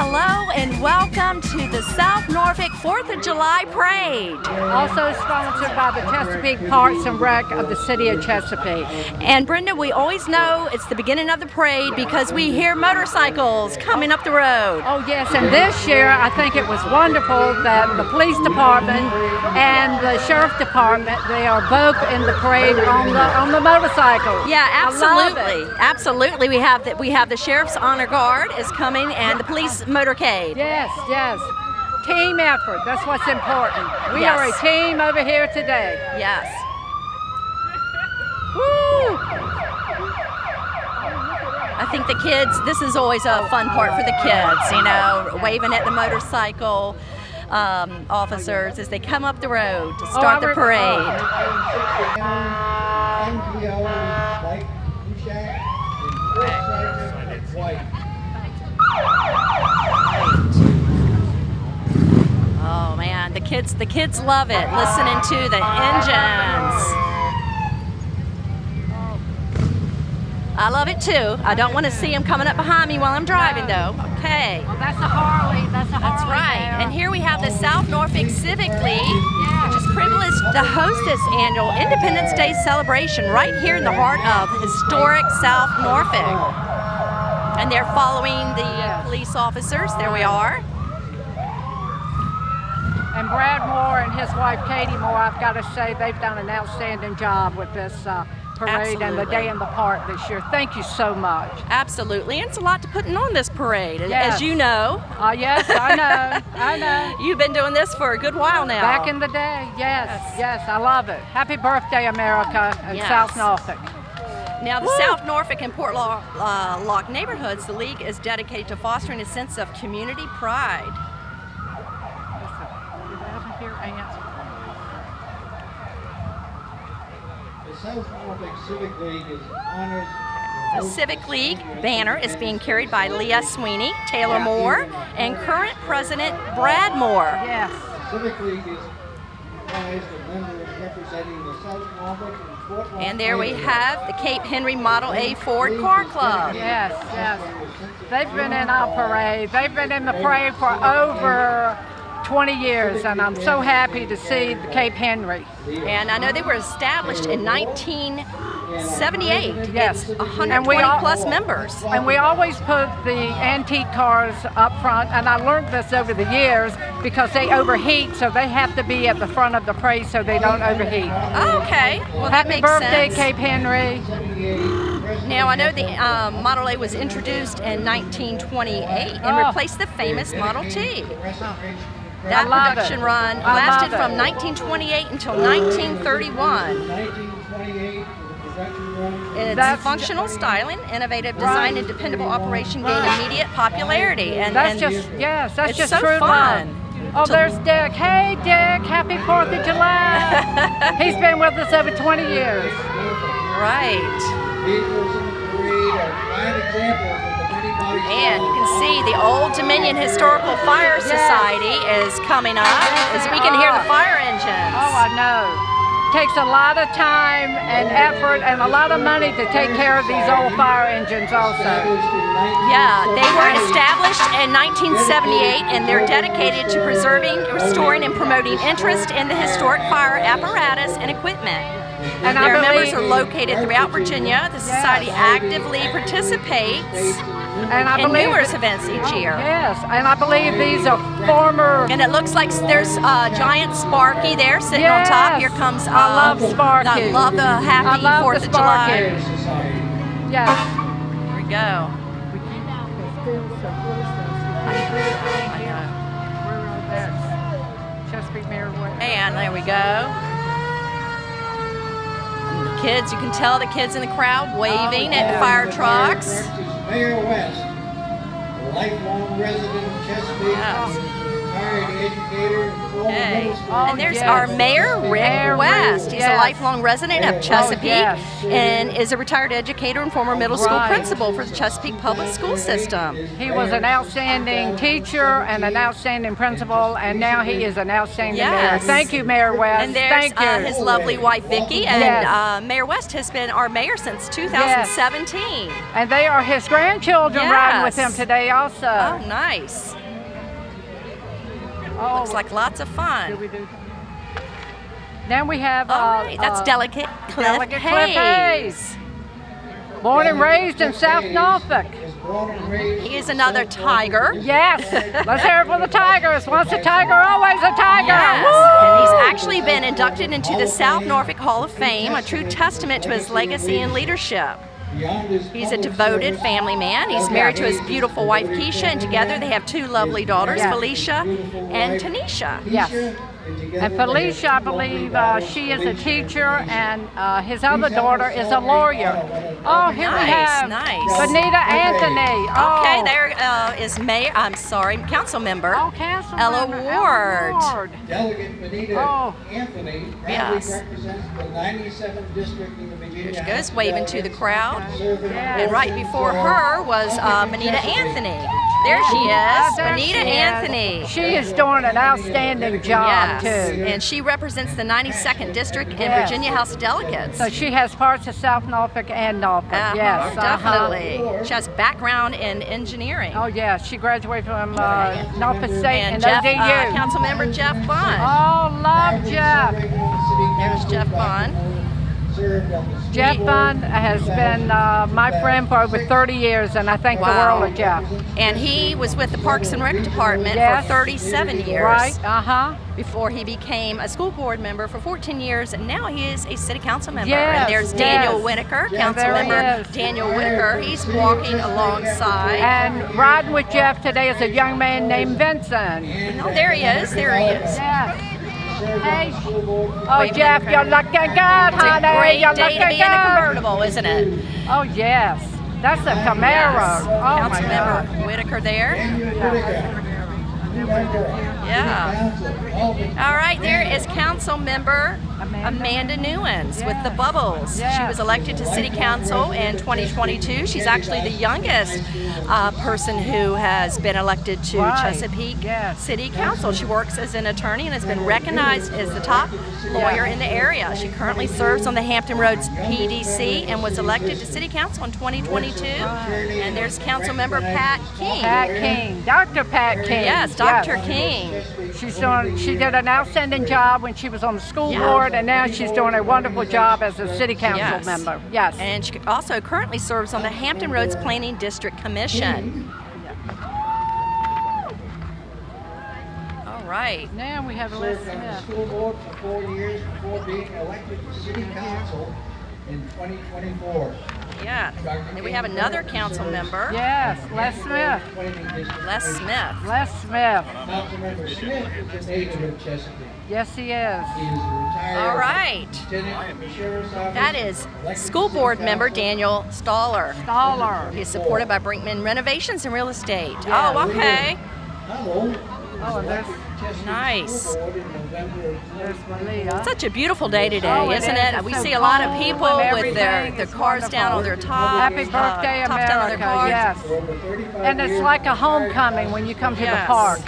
Hello and welcome to the South Norfolk 4th of July Parade. Also sponsored by the Chesapeake Parks and Rec of the City of Chesapeake. And Brenda, we always know it's the beginning of the parade because we hear motorcycles coming up the road. Oh yes, and this year I think it was wonderful that the police department and the sheriff department, they are both in the parade on the motorcycle. Yeah, absolutely. Absolutely. We have the Sheriff's Honor Guard is coming and the police motorcade. Yes, yes. Team effort, that's what's important. We are a team over here today. Yes. Woo! I think the kids, this is always a fun part for the kids, you know, waving at the motorcycle officers as they come up the road to start the parade. Oh man, the kids love it, listening to the engines. I love it too. I don't want to see them coming up behind me while I'm driving though. Okay. Well, that's a Harley. That's right. There. And here we have the South Norfolk Civic League, which is privileged to host this annual Independence Day celebration right here in the heart of historic South Norfolk. And they're following the police officers. There we are. And Brad Moore and his wife Katie Moore, I've got to say, they've done an outstanding job with this parade and the Day in the Park this year. Thank you so much. Absolutely. And it's a lot to putting on this parade, yes. as you know. Yes, I know. I know. You've been doing this for a good while now. Back in the day, yes, I love it. Happy birthday, America, and South Norfolk. Now, the South Norfolk and Port Lock neighborhoods, the League is dedicated to fostering a sense of community pride. The South Norfolk Civic League is honors. The Civic League banner is being carried by Leah Sweeney, Taylor Moore, and current President Brad Moore. Yes. The Civic League is comprised of members representing the South Norfolk and Fort Lock. And there we have the Cape Henry Model A Ford Car Club. Yes, yes. They've been in our parade. They've been in the parade for over 20 years, and I'm so happy to see the Cape Henry. And I know they were established in 1978. Yes. It's 120 plus members. And we always put the antique cars up front, and I learned this over the years because they overheat, so they have to be at the front of the parade so they don't overheat. Oh, okay. Well, that Happy makes birthday, sense. Cape Henry. Now, I know the Model A was introduced in 1928 and replaced the famous Model T. That production run lasted from 1928 until 1931. Its functional styling, innovative design, and dependable operation gained immediate popularity. And that's just so true fun. Oh, there's Dick. Hey, Dick, happy 4th of July. He's been with us over 20 years. Right. And you can see the Old Dominion Historical Fire Society is coming up as we can hear the fire engines. Oh, I know. Takes a lot of time and effort and a lot of money to take care of these old fire engines also. Yeah, they were established in 1978 and they're dedicated to preserving, restoring, and promoting interest in the historic fire apparatus and equipment. And their members are located throughout Virginia. The society actively participates in numerous events each year. Yes, and I believe these are former... And it looks like there's a giant Sparky there sitting on top. Here comes... I love Sparky. I love the happy 4th of July. Yes. Here we go. And there we go. Kids, you can tell the kids in the crowd waving at the fire trucks. Mayor West, a lifelong resident of Chesapeake, retired educator and former Okay. middle school. And there's yes. our Mayor, Rick Mayor Rick, West. He's a yes. lifelong resident of Chesapeake yes. and is a retired educator and former middle school Right. principal for the Chesapeake public school system. He was an outstanding teacher and an outstanding principal, and now he is an outstanding mayor. Yes. Thank you, Mayor West. And there's Thank you. his lovely wife, Vicki, and Yes. Mayor West has been our mayor since 2017. And they are his grandchildren Yes. riding with him today also. Oh, nice. Oh, Looks like lots of fun. Then we have All right, that's Delegate Cliff Delegate Cliff Hayes. Hayes. Born and raised in South Norfolk. Is born and raised He is another tiger. Yes. Let's hear it for the Tigers. Once a Tiger, always a Tiger. Yes, Woo! and he's actually been inducted into the South Norfolk Hall of Fame, a true testament to his legacy and leadership. beyond his He's a public devoted service. family man. He's married to his beautiful wife, Keisha, and together they have two lovely daughters, Yes. Felicia and Tanisha. Yes. together And Felicia, I believe she is a teacher, and his other daughter is a lawyer. Oh, here we Nice, have nice. Benita Anthony. Oh. Okay, there is council member Oh, council Ella member Ward. Delegate Benita Oh. Anthony proudly Yes. represents the 97th district in the Virginia She House goes of waving to the Delegates, crowd. serving Yes. And right before her was Benita Anthony. There she Ah, is, there Benita she is. Anthony. She is doing an outstanding job, Yes, too. and she represents the 92nd District in Yes. Virginia House of Delegates. So she has parts of South Norfolk and Norfolk. Yes, definitely. She has background in engineering. Oh, yeah. She graduated from Norfolk State And and Jeff, ODU. Councilmember Jeff Bond. Oh, love Jeff. There's Jeff Bond. Jeff Bond has been my friend for over 30 years, and I thank the Wow. world of Jeff. And he was with the Parks and Rec Department Yes. for 37 years. Right? Uh-huh. Before he became a school board member for 14 years, and now he is a city council member. Yes, And there's Daniel yes. Whitaker, Yeah, council there he member is. Daniel Whitaker. He's walking alongside. And riding with Jeff today is a young man named Vincent. Oh, there he is. There he is. Yes. Hey. Oh, Waving Jeff, at the you're crowd. looking good, It's a honey. great You're day looking to be in a good. convertible, isn't it? Oh, yes. That's a Camaro. Yes. Oh, my Council God. member Whitaker there. Yeah. All right, there is council member Amanda Newens with the Bubbles. She Yes. was elected to city council in 2022. She's actually the youngest person who has been elected to Right. Chesapeake Yes. City Council. She works as an attorney and has been recognized as the top lawyer in the area. She currently serves on the Hampton Roads PDC and was elected to city council in 2022. And there's council member Pat King. Pat King, Dr. Pat King. Yes, Dr. King. She did an outstanding job when she was on the school Yeah. board, and now she's doing a wonderful job as a city council Yes. member. Yes. And she also currently serves on the Hampton Roads Planning District Commission. All right. Now we have Served Liz on the Smith. school board for 4 years before being elected to city council in 2024. Yeah. And we have another council member, Yes, Les Smith. Les Smith. Les Smith. Councilmember Smith is a native of Chesapeake. Yes, he is. He is a retired All right. lieutenant in the sheriff's office. That is school board member Daniel Staller. Staller. He's supported by Brinkman Renovations and Real Estate. Yeah. Oh, okay. Hello. Oh, and there's Nice. There's Malia. Such a beautiful day today, Oh, it isn't is. it? It's We so see a lot of cold people and with their everything. It's cars down on their top. Happy birthday, tops down on their America. cars. Yes. And it's like a homecoming when you come to the Yes. park.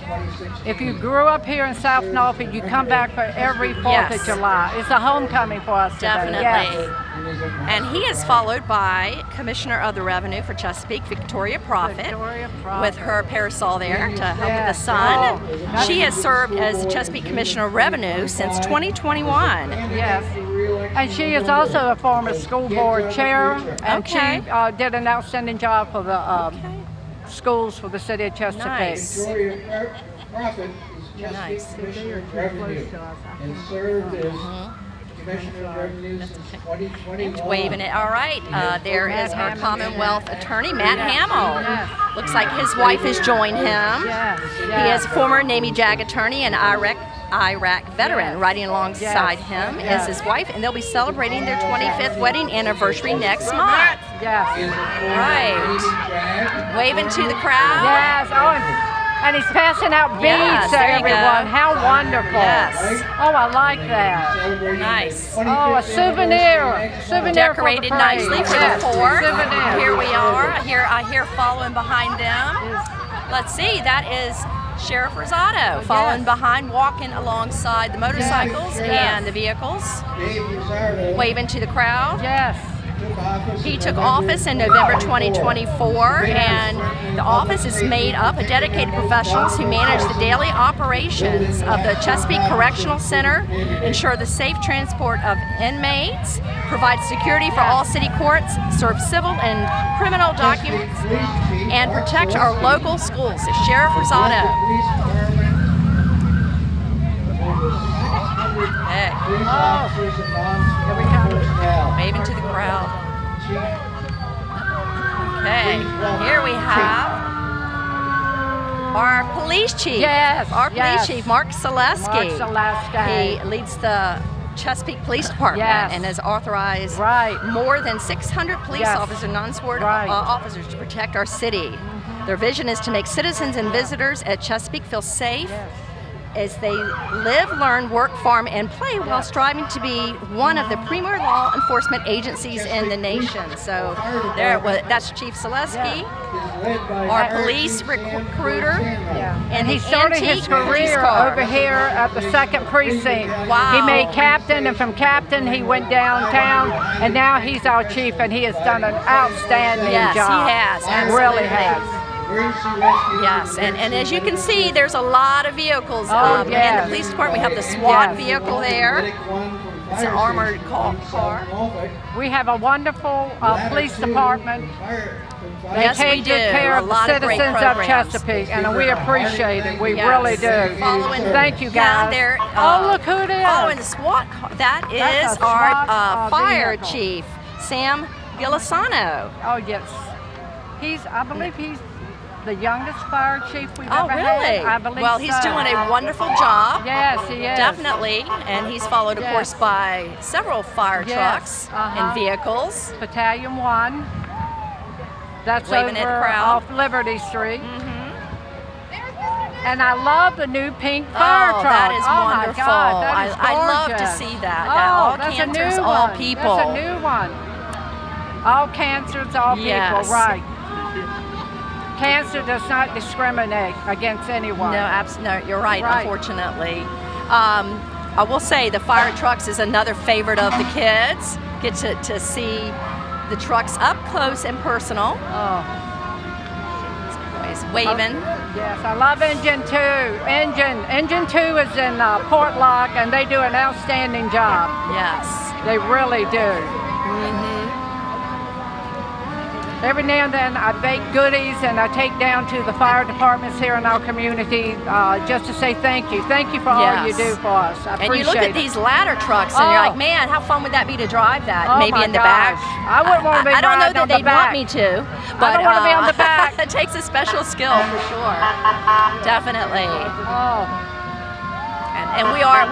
If you grew up here in South Norfolk, you come back for every 4th Yes. of July. It's a homecoming for us today. Definitely. Yes. And he is followed by Commissioner of the Revenue for Chesapeake, Victoria Prophet, Victoria Prophet. with her parasol there to help with the Yes. sun. Oh. She has served as the Chesapeake Commissioner of Revenue since 2021. Yes. And she is also a former school board chair, and Okay. she did an outstanding job for the schools for the city of Chesapeake. Nice. Victoria Prophet is Nice. Chesapeake Commissioner of Revenue and served as Commissioner of Revenue since 2021. Waving it. All right. There is our Matt Hamill. Commonwealth attorney, Matt Yes. Hamill. Yes. Looks like his wife has joined him. Yes. He is a former Navy JAG attorney and Iraq veteran. Yes. Riding alongside Yes. him Yes. is his wife, and they'll be celebrating their 25th wedding anniversary next month. Yes. Right. Waving to the crowd. Yes. Oh, And he's passing out beads Yes, to there you go. everyone. How wonderful. Yes. Oh, I like that. Nice. Oh, a souvenir. Souvenir Decorated for the parade. nicely for Yes, the fort. souvenir. Here we are. I hear following behind them. Let's see, that is Sheriff Rosado following behind, walking alongside the motorcycles and the vehicles, waving to the crowd. Yes. He took office in November 2024, and the office is made up of dedicated professionals who manage the daily operations of the Chesapeake Correctional Center, ensure the safe transport of inmates, provide security for all city courts, serve civil and criminal documents, and protect our local schools. So Sheriff Rosado. Hey. Here we come. Waving to the crowd. Okay, here we have our police chief. Yes, Our police yes. chief, Mark Selesky. Mark Selesky. He leads the Chesapeake Police Department Yes. and has authorized Right. more than 600 police Yes. officers, non-sworn Right. officers to protect our city. Their vision is to make citizens and visitors at Chesapeake feel safe as they live, learn, work, farm, and play while striving to be one of the premier law enforcement agencies in the nation. So that's Chief Selesky, our police recruiter, And he started his career over here at the 2nd Precinct. Wow. He made captain, and from captain he went downtown, and now he's our chief, and he has done an outstanding Yes, job. he has. He really Absolutely. has. Yes, and as you can see, there's a lot of vehicles Oh, in yes. the police department. We have the SWAT Yes. vehicle there. It's an armored car. We have a wonderful police department. They Yes, we take do. good care A of the lot of great citizens of programs. Chesapeake, and we appreciate it. We Yes. really do. Thank you, Yeah, guys. they're, Oh, look who it is. Following the SWAT car. That That's is a our SWAT, fire vehicle. chief, Sam Gilisano. Oh, yes. I believe he's the youngest fire chief we've Oh, ever really? had. I believe Well, he's so. doing a wonderful job. Yes, he is. Definitely, and he's followed, of Yes. course, by several fire Yes, trucks uh-huh. and vehicles. Battalion 1. That's Waving at the over crowd. off Liberty Street. And I love the new pink fire truck. That is oh wonderful. My God, that is I love to gorgeous. see that. Oh, That all that's cancers, a new all one. people. That's a new one. All cancers, all Yes. people, right. Cancer does not discriminate against anyone. No, you're right, Right. unfortunately. I will say the fire trucks is another favorite of the kids. Get to see the trucks up close and personal. Oh. Always waving. Yes, I love Engine 2. Engine 2 is in Port Lock, and they do an outstanding job. Yes. They really do. Every now and then I bake goodies and I take down to the fire departments here in our community just to say thank you. Thank you for all you Yes. do for us. I And appreciate you look at it. these ladder trucks and you're Oh. like, man, how fun would that be to drive that? Oh Maybe my in the back. gosh. I wouldn't want to be I don't know riding that on the they'd want back. me to, but don't wanna be on the back. it takes a special skill for sure. Definitely. Oh, And we are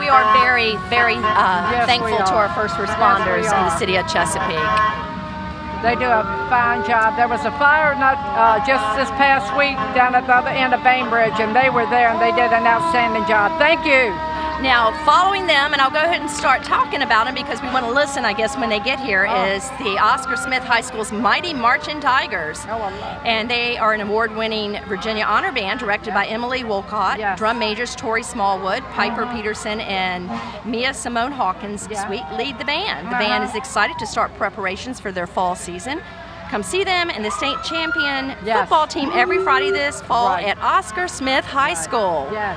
very, very Yes, thankful we to are. our first Yes, we responders in the are. city of Chesapeake. they do a fine job. There was a fire not just this past week down at the other end of Bainbridge, and they were there and they did an outstanding job. Thank you. Now, following them, and I'll go ahead and start talking about them because we want to listen, I guess, when they get here, is the Oscar Smith High School's Mighty Marching Tigers. Oh, I love it. And they are an award-winning Virginia honor band directed by Emily Wolcott, Yes. drum majors Tori Smallwood, Piper Peterson, and Mia Simone Hawkins Yeah. lead the band. The band is excited to start preparations for their fall season. Come see them and the state champion Yes. football team every Friday this fall Right. at Oscar Smith High School. Yes.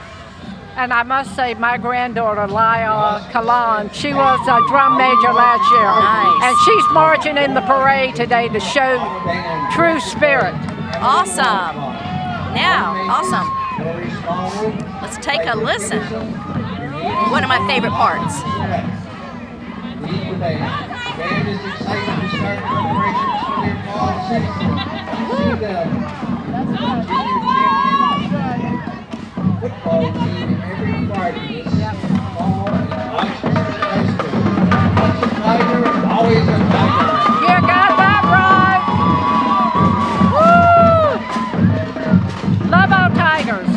And I must say, my granddaughter, Lyle Kalan, she was a drum major last year. Nice. And she's marching in the parade today to show true spirit. Awesome. Now, awesome. Let's take a listen. One of my favorite parts. The band is excited to start preparations for their fall season. See them. Football team every Friday this fall at Oxford High School. Once a Tiger, always a Tiger. You got that right. Woo! Love our Tigers.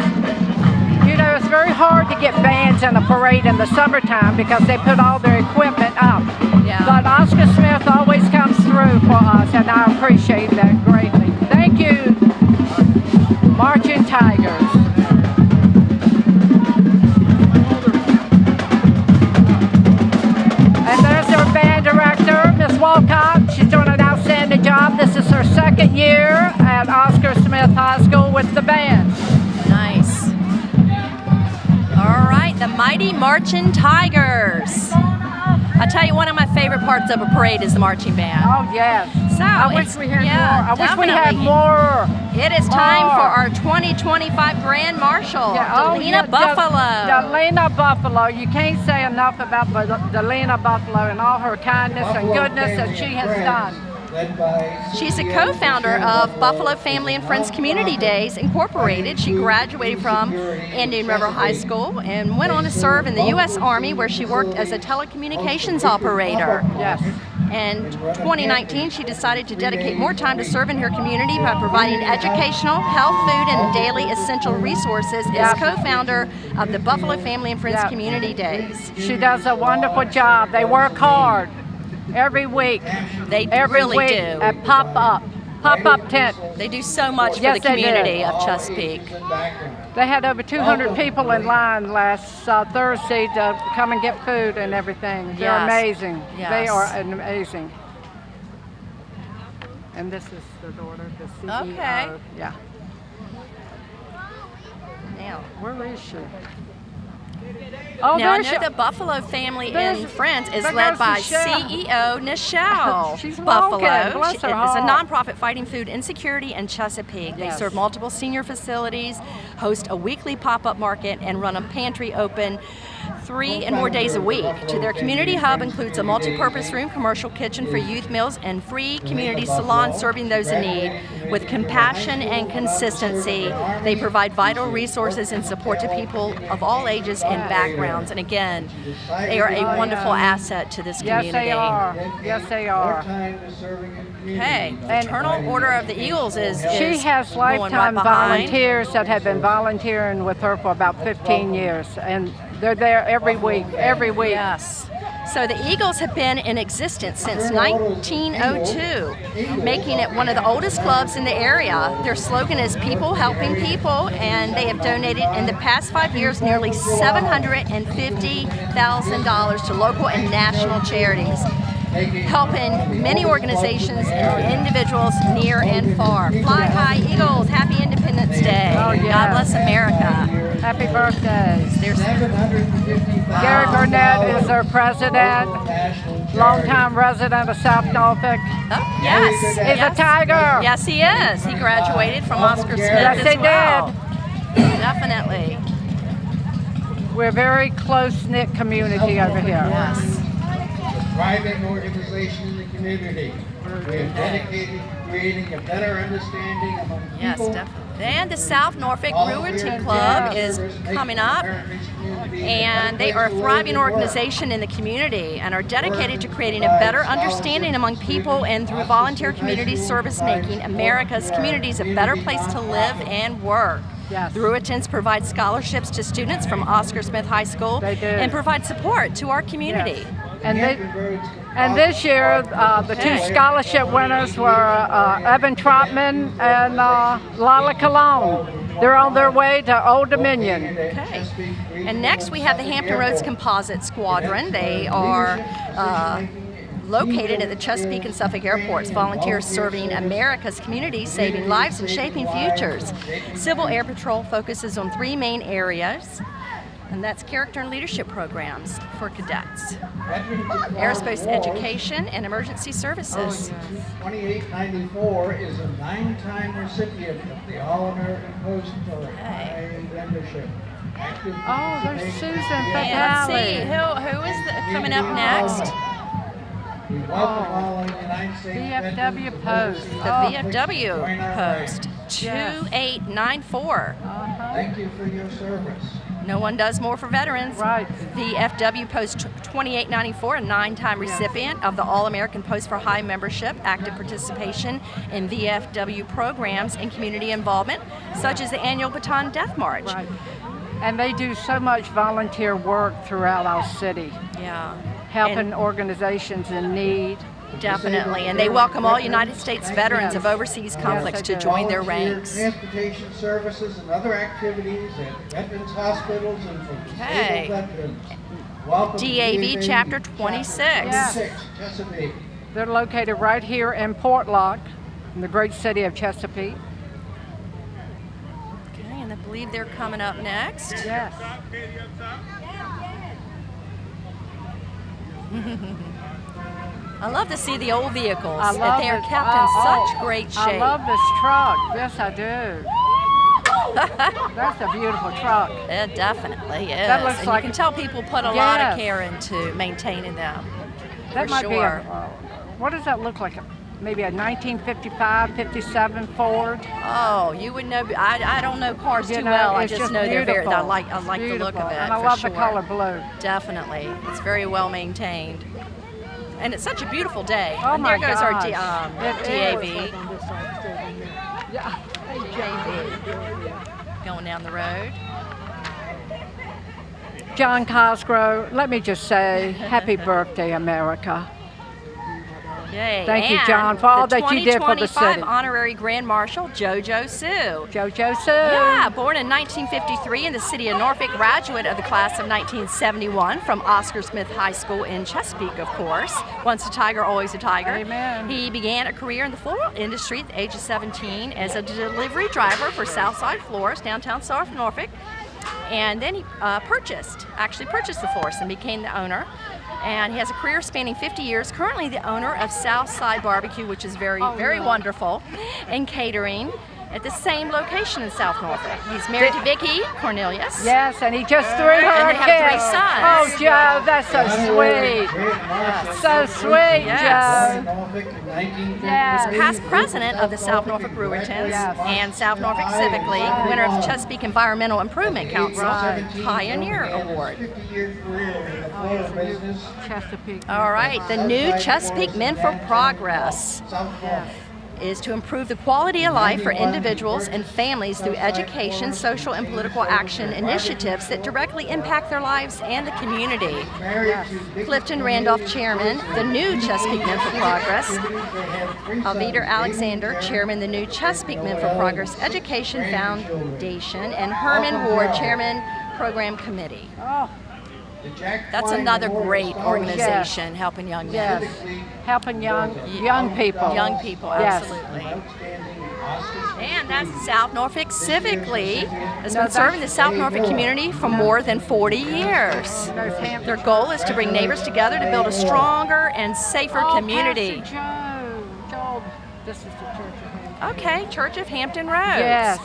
to get bands in a parade in the summertime because they put all their equipment up. Yeah. But Oscar Smith always comes through for us, and I appreciate that greatly. Thank you, Marching Tigers. And there's our band director, Miss Walcott. She's doing an outstanding job. This is her second year at Oscar Smith High School with the band. Nice. All right, the Mighty Marching Tigers. I'll tell you, one of my favorite parts of a parade is the marching band. Oh, yes. So I wish we had more. I wish we had definitely. more. It is time More. for our 2025 Grand Marshal, Delina yeah, Buffalo. Delina Buffalo. You can't say enough about Delina Buffalo and all her kindness and goodness that she has done. She's a co-founder of Buffalo Family and Friends Community Days Incorporated. She graduated from Indian River High School and went on to serve in the U.S. Army, where she worked as a telecommunications operator. Yes. In 2019, she decided to dedicate more time to serving her community by providing educational, health, food, and daily essential resources as co-founder of the Buffalo Family and Friends Community Days. She does a wonderful job. They work hard every week. They Every really week do. at pop-up tent. They do so much Yes, for the they do. community of Chesapeake. They had over 200 people in line last Thursday to come and get food and everything. They're Yes. amazing. Yes. They are amazing. And this is the daughter, the CEO. Okay. Yeah. Now, Where is she? Oh, now I there's know the Buffalo Family There's- and Friends is there led goes by Nichelle. CEO Nichelle She's Buffalo. walking. Bless She her is a heart. nonprofit fighting food insecurity in Chesapeake. They Yes. serve multiple senior facilities, host a weekly pop-up market, and run a pantry open 3 and more days a week. To their community hub includes a multi-purpose room, commercial kitchen for youth meals, and free community salon serving those in need. With compassion and consistency, they provide vital resources and support to people of all ages and backgrounds. And again, they are a wonderful asset to this Yes, community. they are. Yes, they are. Okay, Fraternal Order of the Eagles is She has going right lifetime behind. volunteers that have been volunteering with her for about 15 years, and they're there every week, every week. Yes. So the Eagles have been in existence since 1902, making it one of the oldest clubs in the area. Their slogan is People Helping People, and they have donated in the past 5 years nearly $750,000 to local and national charities, helping many organizations and individuals near and far. Fly high, Eagles! Happy Independence Day! Oh, yes. God bless America! Happy birthdays. There's Gary Burnett is our president, longtime resident of South Norfolk. Oh, yes. He's yes. a tiger. Yes, he is. He graduated from Oscar Smith Yes, as he well. Definitely. We're a very close-knit community over here. Yes. Thriving organization in the community. We are dedicated to creating a better understanding among Yes, people. definitely. And the South Norfolk Brewerton Club is coming up, and they are a thriving organization in the community and are dedicated to creating a better understanding among people and through volunteer community service making America's communities a better place to live and work. Yes. The Brewertons provide scholarships to students from Oscar Smith High School They do. and provide support to our community. Yes. And this year, the two scholarship winners were Evan Trotman and Lala Cologne. They're on their way to Old Dominion. Okay. And next we have the Hampton Roads Composite Squadron. They are located at the Chesapeake and Suffolk airports. Volunteers serving America's communities, saving lives and shaping futures. Civil Air Patrol focuses on 3 main areas, and that's character and leadership programs for cadets, aerospace education, and emergency services. 2894 is a 9-time recipient of the All-American Post for high membership. Active Oh, there's Susan And let's see, Fatale. who is coming up next? We welcome all in the United States VFW veterans Post. The VFW post, 2894. Thank you for your service. No one does more for veterans. Right. VFW Post 2894, a 9-time recipient of the All-American Post for High Membership, active participation in VFW programs and community involvement, such as the annual Baton Death March. Right. And they do so much volunteer work throughout our city, Yeah. helping And organizations in need. definitely. And they welcome all United States veterans of overseas conflicts they to do. join their Volunteer ranks. transportation services and other activities at veterans hospitals and for Okay. disabled veterans. Welcome to DAV Chapter 26. Yeah. 26, Chesapeake. They're located right here in Portlock, in the great city of Chesapeake. Okay, and I believe they're coming up next. Yes. I love to see the old vehicles. I love They are it. kept in such great shape. I love this truck. Yes, I do. That's a beautiful truck. It definitely is. That looks and like- you can tell people put a lot of Yes. care into maintaining them. That for might sure. be what does that look like? Maybe a 1955, 57 Ford. Oh, you would know. I don't know cars You too know, well. I it's just know they're very. beautiful. I like the look Beautiful. of it. And I for love sure. the color blue. Definitely, it's very well maintained, and it's such a beautiful day. Oh and my there goes our gosh. It DAV. is. Yeah. Going down the road. John Cosgrove, let me just say, happy birthday, America. Yay. Thank you, And John, for all the that you did for the 2025 city. Honorary Grand Marshal JoJo Sue. JoJo Sue. Yeah, born in 1953 in the city of Norfolk, graduate of the class of 1971 from Oscar Smith High School in Chesapeake, of course. Once a Tiger, always a Tiger. Amen. He began a career in the floral industry at the age of 17 as a delivery driver for Southside Florist, downtown South Norfolk. And then he actually purchased the florist and became the owner. And he has a career spanning 50 years, currently the owner of Southside Barbecue, which is very wonderful, and catering at the same location in South Norfolk. He's married to Vicki Cornelius. Yes, and he just threw her And a they have 3 kiss. sons. Oh, Joe, that's so sweet. So sweet, Yes. Joe. Yes. Past president of the South Norfolk Brewertons Yes. and South Norfolk Civic League, winner of the Chesapeake Environmental Improvement Council Pioneer Award. 50 years career in the Florida business. Chesapeake. All right, the new Chesapeake Men for Progress South Norfolk. is to improve the quality of life for individuals and families through education, social, and political action initiatives that directly impact their lives and the community. Married to Vicki Clifton Randolph, Chairman, the new Chesapeake Men for Progress. Alveder Alexander, Chairman, the new Chesapeake Men for Progress Education Foundation, and Herman Ward, Chairman, Program Committee. Oh, That's another great organization helping young men. yes. Helping young people. Young people, Yes. absolutely. And that's South Norfolk Civic League. Has No, been serving the that's- South Norfolk community for more than 40 years. Those Hampton- Their goal is to bring neighbors together to build a stronger and safer community. Pastor Joe, this is the Church of Hampton. Okay, Church of Hampton Roads. Yes.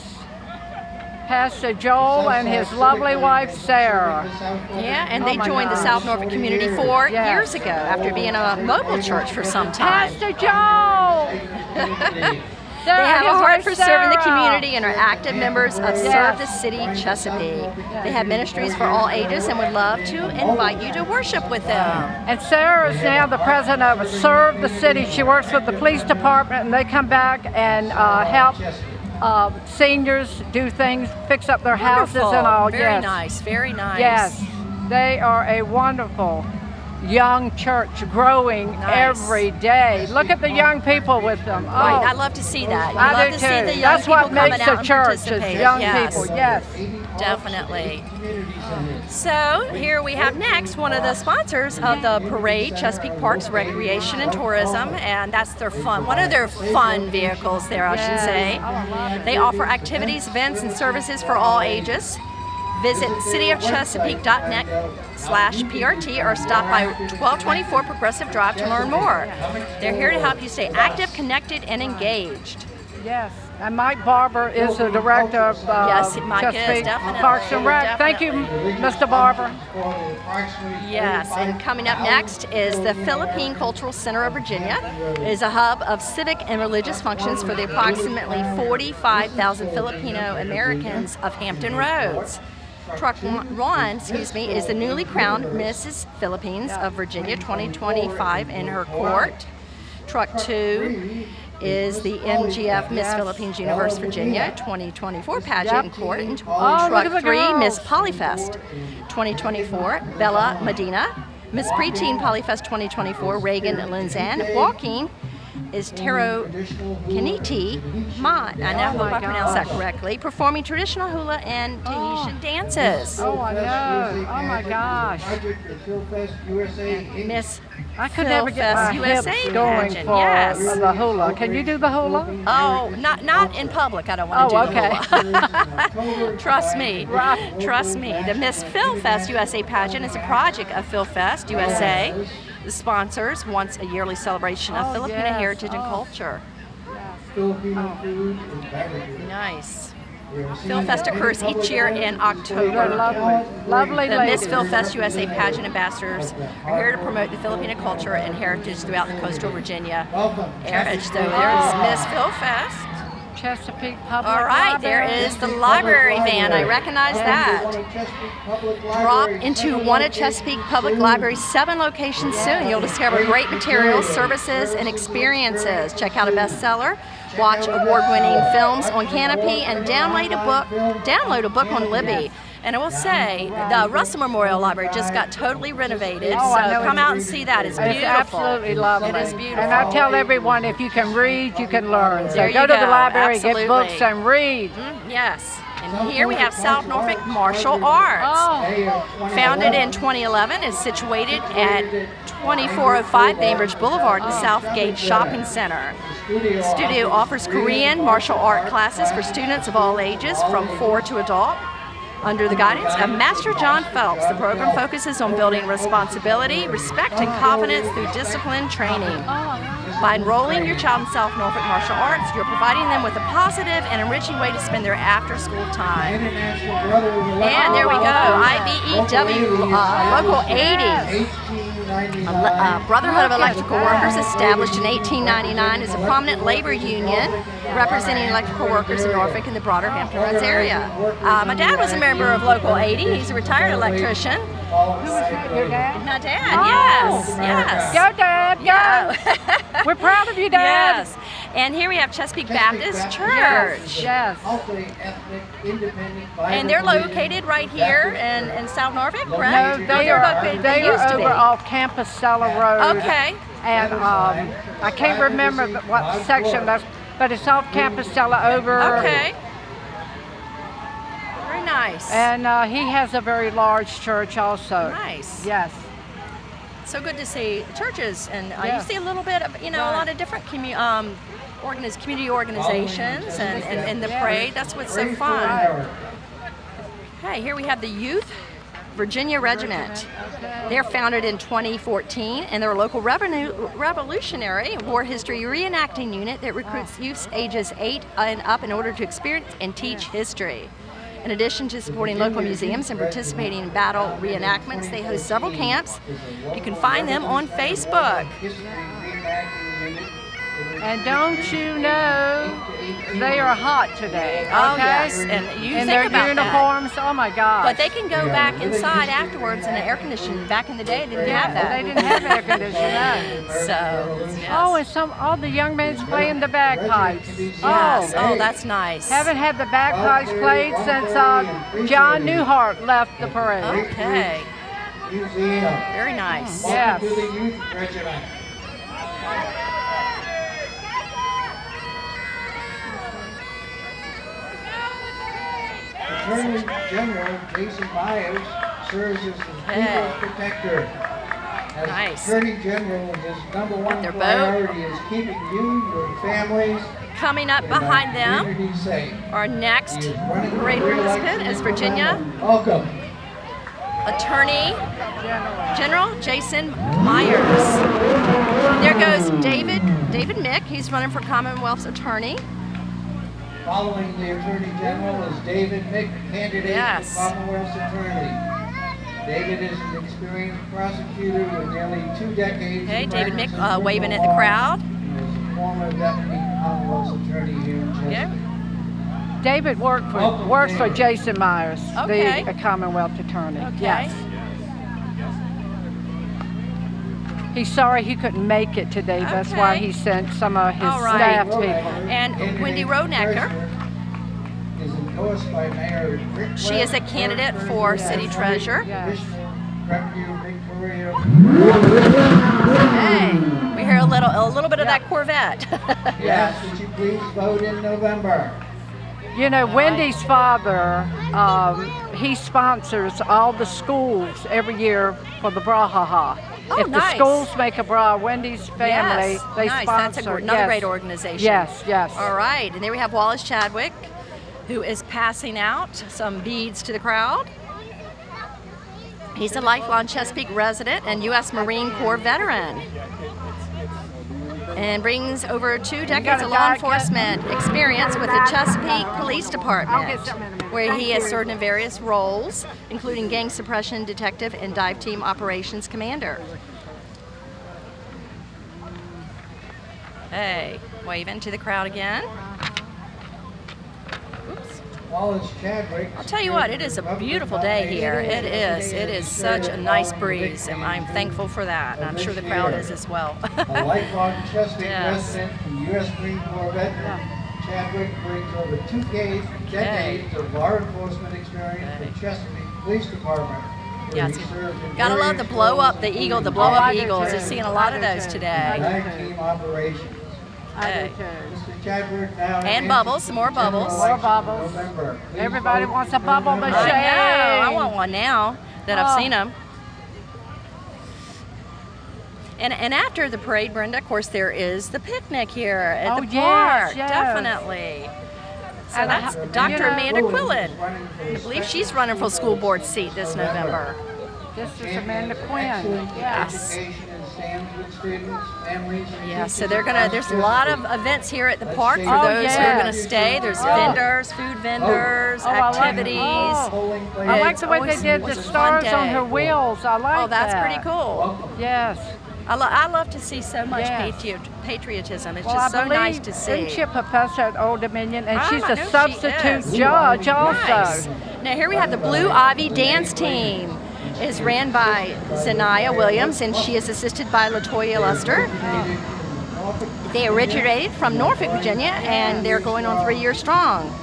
Pastor Joel and his lovely wife Sarah. Yeah, and Oh they my joined the gosh. South Norfolk community 4 Yes. years ago after being a mobile church for some time. Pastor Joel! They have a heart for serving the Sarah. community and are active members of Serve the City Chesapeake. They have ministries for all ages and would love to invite you to worship with them. And Sarah is now the president of Serve the City. She works with the police department, and they come back and help seniors do things, fix up their houses Wonderful. and all. Very Yes. nice, very nice. Yes, they are a wonderful young church, growing Nice. every day. Look at the young people with them. Oh, Right, I love to see that. You I love do to too. see the young That's people what coming makes out a and church is participating. young Yes. people. Yes. Definitely. So here we have next one of the sponsors of the parade, Chesapeake Parks Recreation and Tourism, and that's their one of their fun vehicles there, I should say. They offer activities, events, and services for all ages. Visit cityofchesapeake.net/PRT or stop by 1224 Progressive Drive to learn more. They're here to help you stay active, connected, and engaged. Yes. And Mike Barber is the director of Yes, Mike is, Chesapeake definitely, Parks and Rec. Thank you, Mr. Barber. Yes, and coming up next is the Philippine Cultural Center of Virginia. It is a hub of civic and religious functions for the approximately 45,000 Filipino Americans of Hampton Roads. Truck 1, is the newly crowned Mrs. Philippines of Virginia 2025 in her court. Truck 2 is the MGF Miss Philippines Universe Virginia 2024 pageant in court. And Oh, look at truck the 3, girls. Miss Polyfest 2024, Bella Medina. Miss Preteen Polyfest 2024, Reagan Linzan. Walking is Taro Kaniti Mott. I know, hope I pronounced that correctly. Performing traditional hula and Tahitian dances. Oh, I know. Oh my gosh. Miss I could never get my Phil Fest hips USA going pageant, for yes. the hula. Can you do the hula? Oh, not in public. I don't want to Oh, do okay. the hula. Trust me. Right. Trust me. The Miss Phil Fest USA pageant is a project of Phil Fest USA. The sponsors once a yearly celebration of Oh, Filipino yes. heritage and Oh. culture. Filipino food is better. Nice. Phil Fest occurs each year in They're October. lovely. Lovely The ladies. Miss Phil Fest USA pageant ambassadors are here to promote the Filipino culture and heritage throughout the coastal Virginia heritage. So there's Miss Phil Fest. Chesapeake Public All right, there Library. is the library van. I recognize that. Drop into one of Chesapeake Public Library's 7 locations soon. You'll discover great materials, services, and experiences. Check out a bestseller, watch award-winning films on Canopy, and download a book on Libby. And I will say, the Russell Memorial Library just got totally renovated, Oh, I know so come it's- out and see that. It's beautiful. It's absolutely lovely. It is beautiful. And I tell everyone, if you can read, you can learn. So There go you to the go. library, Absolutely. get books, and read. Yes. And here we have South Norfolk Martial Arts. Oh, Founded in 2011, is situated at 2405 Bainbridge Boulevard in Southgate Shopping Center. The studio offers Korean martial art classes for students of all ages, from 4 to adult. Under the guidance of Master John Phelps, the program focuses on building responsibility, respect, and confidence through disciplined training. By enrolling your child in South Norfolk Martial Arts, you're providing them with a positive and enriching way to spend their after-school time. And there we go, IBEW Local 80. Brotherhood of Electrical Workers, established in 1899, is a prominent labor union representing electrical workers in Norfolk and the broader Hampton Roads area. My dad was a member of Local 80. He's a retired electrician. your dad? My dad, Oh. yes. Go, Dad, go. Yeah. We're proud of you, Dad. Yes. And here we have Chesapeake Baptist Yes, Church. yes. And they're located right here in South Norfolk, No, correct? they used are to be. over off Campus Stella Road. Okay. And I can't remember what section that's, but it's off Campus Stella over. Okay. Very nice. And he has a very large church also. Nice. Yes. So good to see churches, and Yeah. you see a little bit of, a lot of different community organizations and the parade. That's what's so fun. Hey, here we have the Youth Virginia Regiment. They're founded in 2014, and they're a local revolutionary war history reenacting unit that recruits youths ages 8 and up in order to experience and teach history. In addition to supporting local museums and participating in battle reenactments, they host several camps. You can find them on Facebook. And don't you know, they are hot today. Oh, okay? yes, and you in think their about that. uniforms. Oh my God. But they can go back inside afterwards in the air conditioning. Back in the day, they didn't have that. They didn't have air conditioning. No. So, yes. Oh, and all the young men playing the bagpipes. Yes. Oh, that's nice. Haven't had the bagpipes played since John Newhart left the parade. Okay. Museum. Very nice. Yes. To the Youth Regiment. Attorney General Jason Myers serves as the Hey. People's Protector. As Nice. Attorney General, his number one their boat. priority is keeping you, your families, Coming up and our behind them, community safe. our next He is running for parade re-election participant is in Virginia November. Welcome. Attorney General Jason Myers. And there goes David Mick. He's running for Commonwealth's attorney. Following the Attorney General is David Mick, candidate Yes. for Commonwealth's Attorney. David is an experienced prosecutor with nearly 2 decades. Hey, of David practice Mick in waving at criminal the law. crowd. He is former deputy Commonwealth's attorney here in Chesapeake. Yeah. David works for Jason Myers, Okay. the Commonwealth attorney. Okay. Yes. He's sorry he couldn't make it today. That's why he sent some of his All right. staff people. And Wendy Ronecker, Is endorsed by Mayor Rick she is a candidate for city treasurer. Yes. Victoria. Hey, we hear a little bit of that Corvette. Yes, would you please vote in November? You know, Wendy's father, he sponsors all the schools every year for the Brahaha. Oh, if the nice. schools make a bra, Wendy's family, Yes, they nice. sponsor. That's another great organization. Yes, yes. All right, and there we have Wallace Chadwick, who is passing out some beads to the crowd. He's a lifelong Chesapeake resident and U.S. Marine Corps veteran, and brings over 2 decades of law enforcement experience with the Chesapeake Police Department, where he has served in various roles, including gang suppression detective and dive team operations commander. Hey, waving to the crowd again. Oops. Wallace Chadwick. I'll tell you what, it is a beautiful day here. It is. It is such a nice breeze, and I'm thankful for that. And I'm sure the crowd is as well. A lifelong Chesapeake Yes. resident and U.S. Marine Corps veteran, Chadwick brings over 2 decades of law enforcement experience with the Chesapeake Police Department. Yeah, where he served in gotta love various the blow up, roles, the eagle, the including blow up I do eagles. too. You're seeing a lot of I do those too. today. Dive team operations. I Hey. do too. Mr. Chadwick now And bubbles, some more bubbles. More bubbles. November. Please Everybody vote wants a in bubble November. machine. I know. I want one now that I've Oh. seen them. And after the parade, Brenda, of course, there is the picnic here at Oh, the yes, park. yes. Definitely. So And that's you Dr. know- Amanda Quillen. I believe she's running for school board seat this November. This is Amanda Quinn. Excellent Yes. education and stands with students, families, and Yeah, so teachers they're gonna. across There's a lot of Chesapeake. events here at the park for Oh, those who are yeah. gonna stay. There's vendors, food vendors, Oh, I like- activities. Polling I place. like the way they always did the was a fun stars on day. her wheels. I like Oh, that's that. pretty cool. Welcome. Yes. I love to see so much Yes. patriotism. It's Well, just I so believe, nice to see. Isn't she a professor at Old Dominion? And she's I a know she substitute is. judge also. Nice. Now here we have the Blue Ivy dance team. It is ran by Zanaya Williams, and she is assisted by LaToya Luster. They originated from Norfolk, Virginia, and they're going on 3 years strong.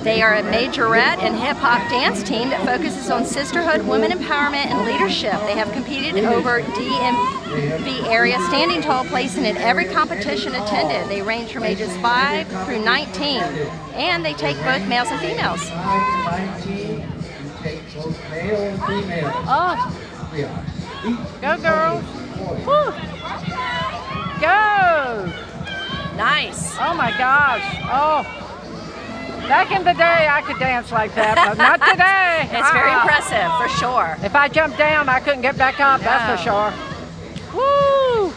They are a majorette and hip-hop dance team that focuses on sisterhood, women empowerment, and leadership. They have competed over DMV area standing tall, placing in every competition attended. They range from ages 5 through 19, and they take both males and females. 5 to 19, you take both male and female. Oh, We are each go girls. boy. Woo. Go. Nice. Oh my gosh. Oh. Back in the day, I could dance like that, but not today. It's very impressive, for sure. If I jumped down, I couldn't get back up, that's for sure. Woo!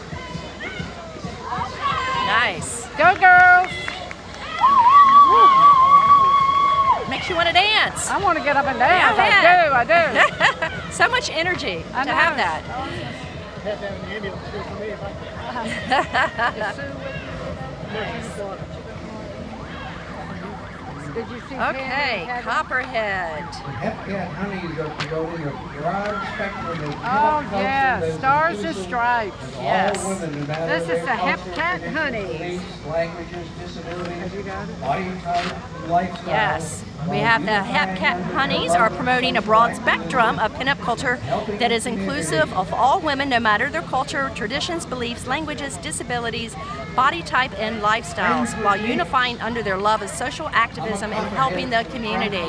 Nice. Go girls! Makes you want to dance. I want to get up and dance. Yeah. I do. So much energy I to know. have that. Did you see Okay, Candy? Copperhead. Hepcat honeys are promoting a broad spectrum of Oh, culture yeah, that is Stars and inclusive Stripes. of Yes. all women, no matter This is their the culture, Hepcat traditions, honeys. beliefs, languages, disabilities, you got it? body type, lifestyle. Yes, we have the Hepcat Honeys are promoting a broad spectrum of pinup culture that is inclusive of all women, no matter their culture, traditions, beliefs, languages, disabilities, body type, and lifestyles, while unifying under their love of social activism and helping the community.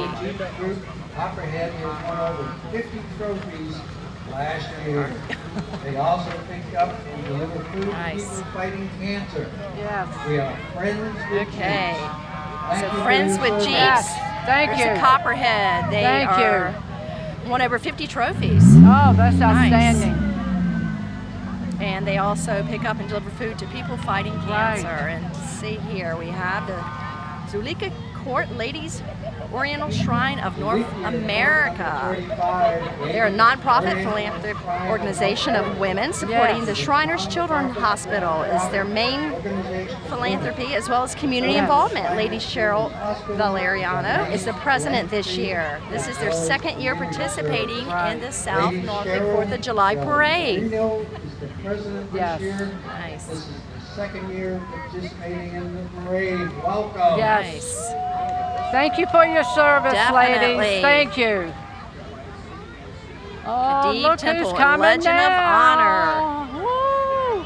Group, Copperhead has won over 50 trophies last year. They also pick up and deliver food to Nice. people fighting cancer. Yes. We are friends with Okay, Jeeps. so Thank you Friends for with your Jeeps. service. Yes. Thank There's you. the Copperhead. They Thank you. are won over 50 trophies. Oh, that's outstanding. And they also pick up and deliver food to people fighting Right. cancer. And see here, we have the Zulika support Ladies Oriental Shrine of North America. They're a nonprofit philanthropic organization of women supporting the Shriners Children's Hospital is their main philanthropy, as well as community involvement. Lady Cheryl Valeriano is the president this year. This is their second year participating in the South Norfolk 4th of July parade. Yes. Nice. This is the second year participating in the parade. Welcome. Yes. Thank you for your service, Definitely. ladies. Thank you. Oh, Deep look Temple, who's coming Legend of now. Woo.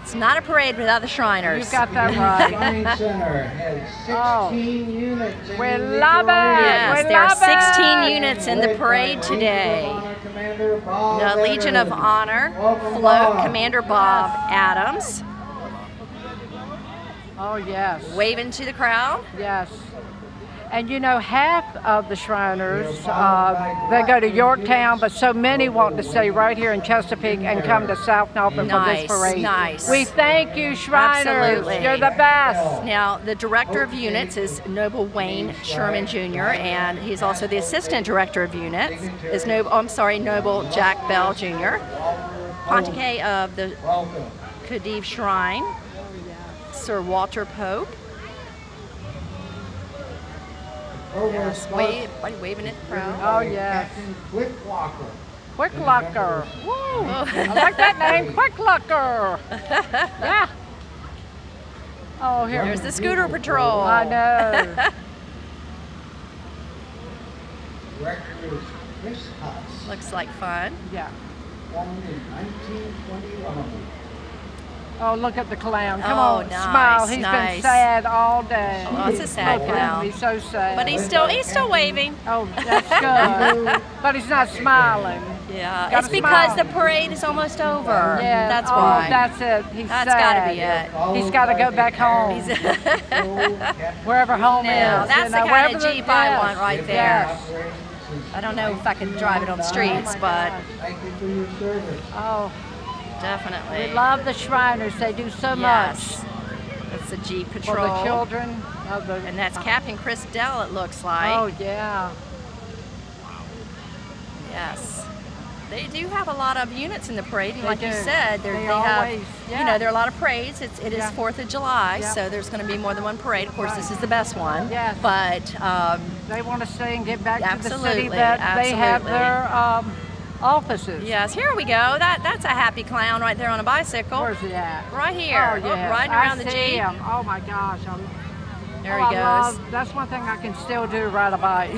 It's not a parade without the Shriners. You've got that The right. Shrine Center has 16 units in We the love it. parade. Yes, We there are love 16 it. units in the Led by parade Legion of today. Honor Commander Bob The Legion of Evans. Honor Welcome, float Bob. Commander Bob Adams, Oh, yes. waving to the crowd. Yes. And you know, half of the Shriners, they go to Yorktown, but so many want to stay right here in Chesapeake and come to South Norfolk for Nice, this parade. nice. We thank you, Shriners. Absolutely. You're the best. Now, the director of units is Noble Wayne Sherman Jr., and he's also the assistant director of units is Noble Jack Bell Jr., Pontificate of the Welcome. Khedive Shrine, Sir Walter Pope. Yes, waving at the crowd. Oh, yes. Captain Quick Walker. Quick Lucker. Woo. I like that name, Quick Lucker. Yeah. Oh, here. There's the scooter patrol. I know. Director is Chris Huss. Looks like fun. Yeah. Formed in 1921. Oh, look at the clown. Come Oh, on, nice, smile. He's nice. been sad all day. Oh, it's a sad Look at him. clown. He's so sad. But he's still waving. Oh, that's good. But he's not smiling. Yeah, Gotta it's because smile. the parade is almost over. Yeah. That's oh, why. That's it. He's That's sad. gotta be it. He's got to go back home. Wherever home Now, is. that's you the know, kind wherever of the- Jeep I yes, want right there. Yes. I don't know if I can drive it on the streets, but Thank you for your service. Oh, definitely. we love the Shriners. They do so Yes. much That's the Jeep for Patrol. the children. Of the, And that's Captain Chris Dell, it looks like. Oh, yeah. Yes. They do have a lot of units in the parade, and They like you do. said, They they have, always- yeah. you know, there are a lot of parades. It is Yeah. 4th of July, Yeah. so there's going to be more than one parade. Of course, this is the best one. Yes. But They want to stay and get back to the city Absolutely, that they have absolutely. their offices. yes, here we go. That's a happy clown right there on a bicycle. Where's he at? Right here. Oh, yeah. Riding around the see Jeep. him. Oh, my gosh. There I he goes. love- that's one thing I can still do, ride a bike.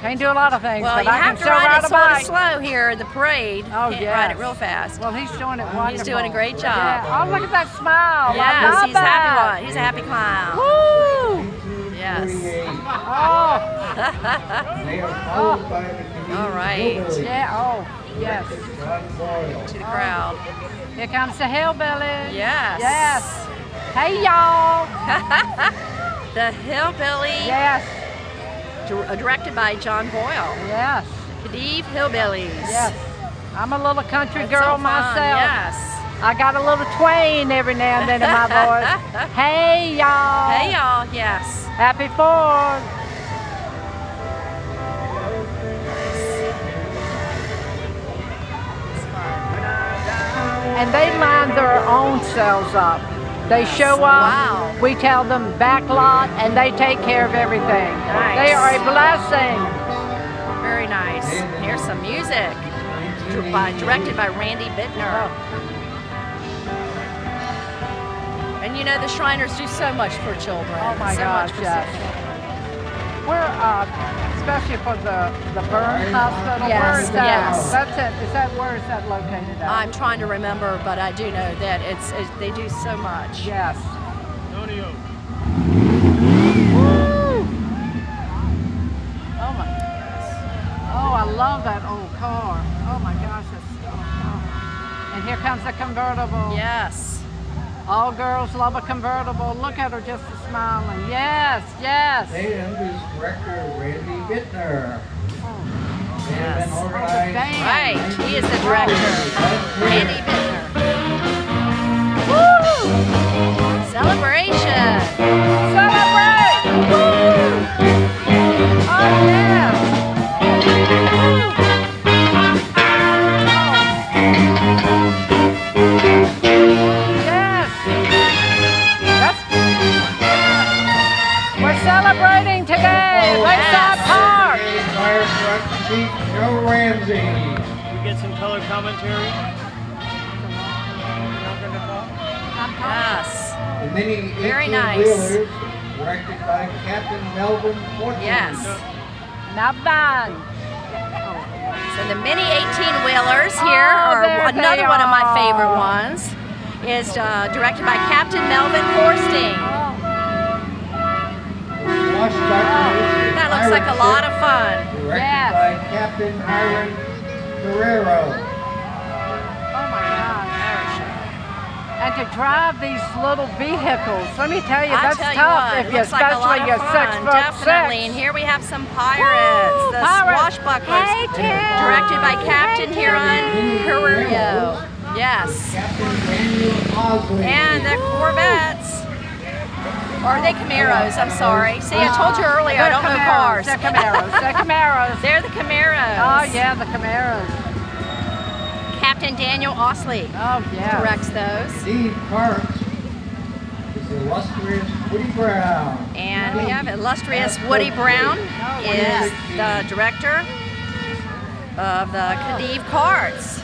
Can't do a lot of things, Well, but you I can have to still ride ride it a sort of bike. slow here in the parade. Oh, Can't yes. ride it real fast. Well, he's doing it wonderful. He's doing a great job. Yeah. Oh, look at that smile. I Yes, love he's a happy that. one. He's a happy clown. Woo! Yes. 1948. Oh, They are followed by the Canadian All right. Hillbillies. yeah. Oh, yes. John Boyle. To the crowd. Here comes the hillbilly. Yes. Yes. Hey, y'all. The Hillbilly, Yes. directed by John Boyle. Yes. Khedive Hillbillies. Yes. I'm a little country That's girl so fun, myself. Yes. I got a little twang every now and then in my voice. Hey, y'all. Hey, y'all. Yes. Happy 4th. And they line their own selves up. They show up, Wow. we tell them back lot, and they take care of everything. Nice. They are a blessing. Very nice. Here's some music. Directed by Randy Bittner. And you know, the Shriners do so much for children. Oh my so gosh, much for yes. We're, especially for the burn hospital, Yes, where is that? yes. That's it. Where is that located at? I'm trying to remember, but I do know that they do so much. Yes. Antonio. Woo! Oh my. Oh, I love that old car. Oh my gosh, and here comes the convertible. Yes. All girls love a convertible. Look at her just smiling. Yes, yes. And is director Randy Bittner. They have Yes. been Oh, the organized. band. Right. He is the director. Randy Bittner. Woo! Celebration. Celebrate! Chief Joe Ramsey. We get some color commentary. Yes. The mini Very 18 nice. wheelers, directed by Captain Melvin Fortune. Yes. Not bad. So the mini 18-wheelers here Oh, are there another they one of my are. favorite ones. Is directed by Captain Melvin Forsting. Swashbucklers. That looks like a lot of fun. Directed Yes. by Captain Hiram Guerrero. Oh my God. And to drive these little vehicles, let me tell you, I that's tell you tough what, if it you, looks like a lot especially of you're fun, 6'6". definitely. And here we have some pirates, Woo, the pirates. swashbucklers, Hey, Tim. directed by Captain Hey, Huron Carrillo. Yes. Captain Daniel Osley. And the Corvettes. Or are they Camaros? I'm sorry. See, I told you earlier, I don't know cars. They're Camaros. They're Camaros. They're the Camaros. Oh yeah, the Camaros. Captain Daniel Osley Oh yeah. directs those. Steve Parks is the illustrious Woody Brown. And we have illustrious Woody Brown is the director of the Khedive carts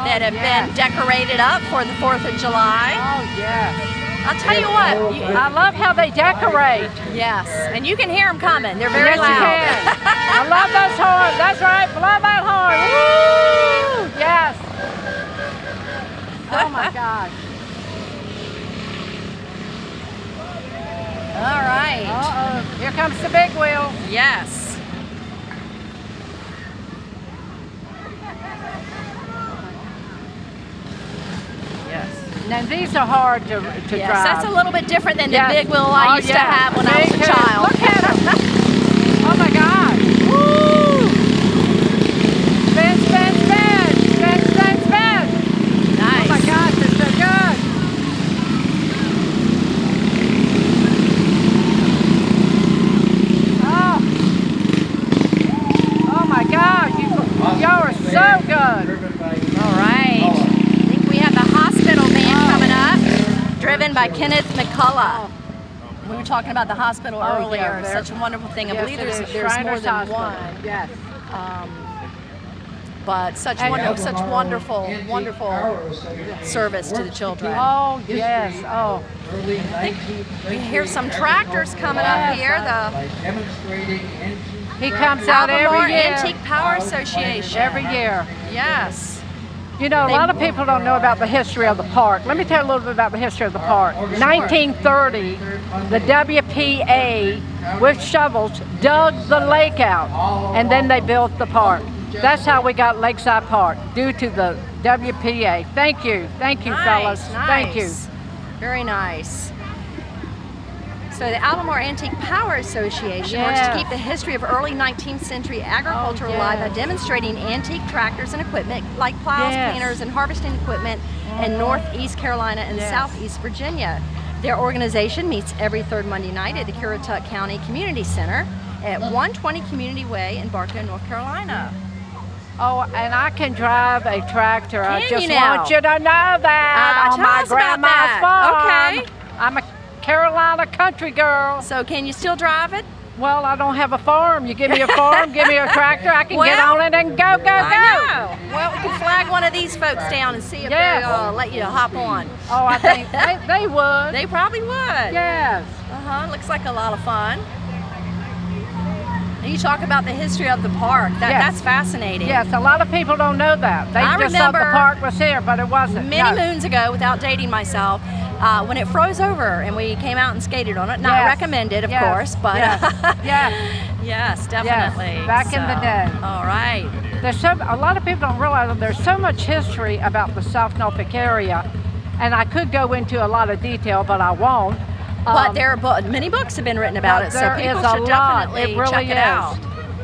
that have been decorated up for the 4th of July. Oh yeah. I'll tell you what. I love how they decorate. Yes, and you can hear them coming. They're very Yes, you loud. can. I love those horns. That's right. Blow that horn. Woo! Yes. Oh my gosh. All right. Uh-oh. Here comes the big wheel. Yes. Yes. Now these are hard to Yes, drive. that's a little bit different than the Yes. big wheel I Oh, used to yeah. have when I Me was a too. child. Look at them. Oh my God. Woo! Spin, spin, spin. Spin, spin, spin. Nice. Oh my gosh, they're so good. Oh. Oh my God, y'all are so good. All right. I think we have the hospital band coming up, driven by Kenneth McCullough. We were talking about the hospital earlier. It's such a wonderful thing. I believe there's more than one. Yes. But such wonderful service to the children. Oh yes. Oh. We hear some tractors coming up here. The He comes out Albemarle every year. Antique Power Association. Every year. Yes. You know, a lot of people don't know about the history of the park. Let me tell you a little bit about the history of the park. 1930, the WPA with shovels dug the lake out, and then they built the park. That's how we got Lakeside Park, due to the WPA. Thank you, fellas. Thank you. Very nice. So the Albemarle Antique Power Association works to keep the history of early 19th century agriculture alive by demonstrating antique tractors and equipment like plows, planters, and harvesting equipment in Northeast Carolina and Southeast Virginia. Their organization meets every third Monday night at the Currituck County Community Center at 120 Community Way in Bartow, North Carolina. Oh, and I can drive a tractor. I Can just you now? want you to know that on tell my us about grandma's that. farm. Okay. I'm a Carolina country girl. So can you still drive it? Well, I don't have a farm. You give me a farm, give me a tractor, I can get on it and go, go, go. I know. Well, we can flag one of these folks down and see if they'll let you hop on. Oh, I think they would. They probably would. Yes. Looks like a lot of fun. And you talk about the history of the park. That's fascinating. Yes, a lot of people don't know that. They just thought the park was here, but it wasn't. Many moons ago, without dating myself, when it froze over and we came out and skated on it. Not recommended, of course, but yes, definitely. Yes, back in the day. All right. There's a lot of people don't realize that there's so much history about the South Norfolk area, and I could go into a lot of detail, but I won't. But many books have been written about it, so people should definitely check it out.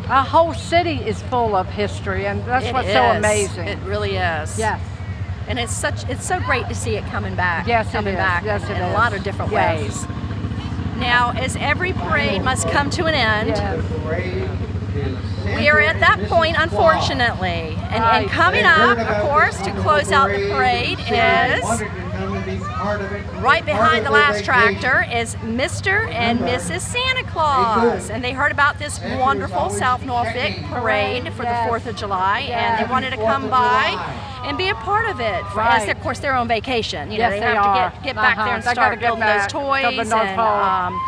A whole city is full of history, and that's what's so amazing. It really is. Yes. And it's so great to see it coming back. Yes, coming it is. back Yes, it in is. a lot of different ways. Now, as every parade must come to an end, we are at that point, unfortunately. And coming up, of course, to close out the parade is part of it. Right It's part behind of the their last vacation. tractor is Mr. and Mrs. Santa Claus. And they heard about this wonderful South Norfolk parade for the 4th of July, and they wanted to come by and be a part of it. As, of course, they're on vacation. You know, Yes, they they have are. to get back there and They gotta start get building those back to the toys. North And, Pole.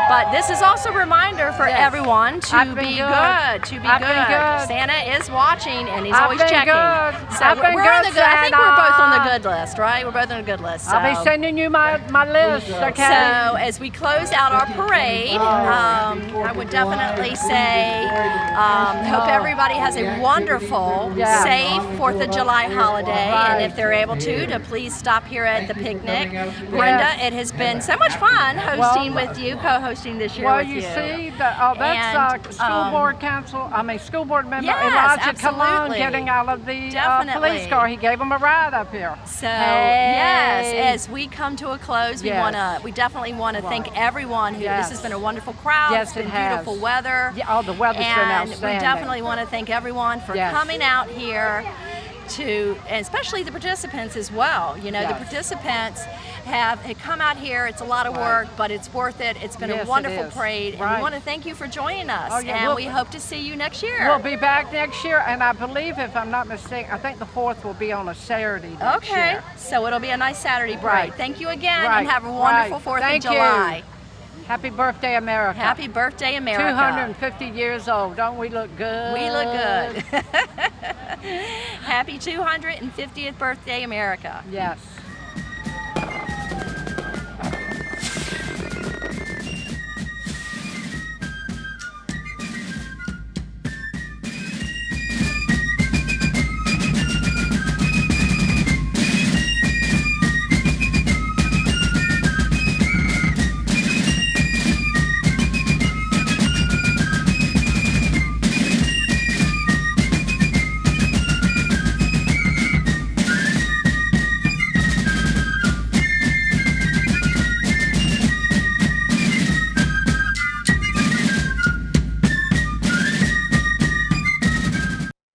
but this is also a reminder for Yes. everyone to I've been be good. good, to be I've been good. Santa is watching, and he's I've always been checking. good. So I've been we're on good, the good. I think we're both on the Santa. good list, right? We're both on the good list. So. I'll be sending you my list, okay? So as we close out our parade, I would definitely say, hope everybody has a wonderful, Yeah. safe 4th of July holiday. And if they're able to please stop here at the picnic. Brenda, it has been so much fun hosting with you, co-hosting this year Well, with you see, that's And, school board council, school board member Yes, Elijah Kalan absolutely. getting out of the Definitely. police car. He gave him a ride up here. So Hey. yes, as we come to a close, Yes. we definitely want to thank everyone who. Yes. This has been a wonderful crowd. Yes, it's been it has. beautiful weather. Yeah, oh, the weather's been and outstanding. we definitely want to thank everyone for Yes. coming out here and especially the participants as well. You know, the Yes. participants have come out here. It's a lot of work, but it's worth it. It's been Yes, a it wonderful is. parade, and Right. we want to thank you for joining us. Oh, yeah, and we'll- we hope to see you next year. We'll be back next year, and I believe, if I'm not mistaken, I think the 4th will be on a Saturday next Okay, year. so it'll be a nice Saturday parade. Right. Thank you again, Right, and have a wonderful right. 4th Thank of you. July. Happy birthday, America. Happy birthday, America. 250 years old. Don't we look good? We look good. Happy 250th birthday, America. Yes.